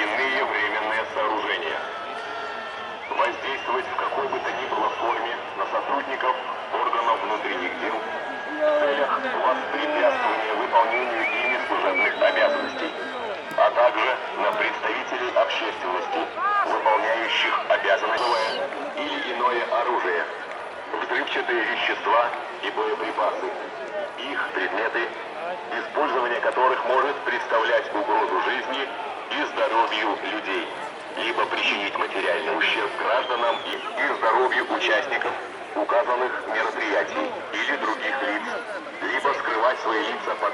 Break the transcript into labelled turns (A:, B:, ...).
A: иные временные сооружения. Воздействовать в какой бы то ни было форме на сотрудников органов внутренних дел в целях воспрепятствования выполнению ими служебных обязанностей, а также на представителей общественности, выполняющих обязанности или иное оружие, взрывчатые вещества и боеприпасы, их предметы, использование которых может представлять угрозу жизни и здоровью людей, либо причинить материальный ущерб гражданам и здоровью участников указанных мероприятий или других лиц, либо скрывать свои лица под...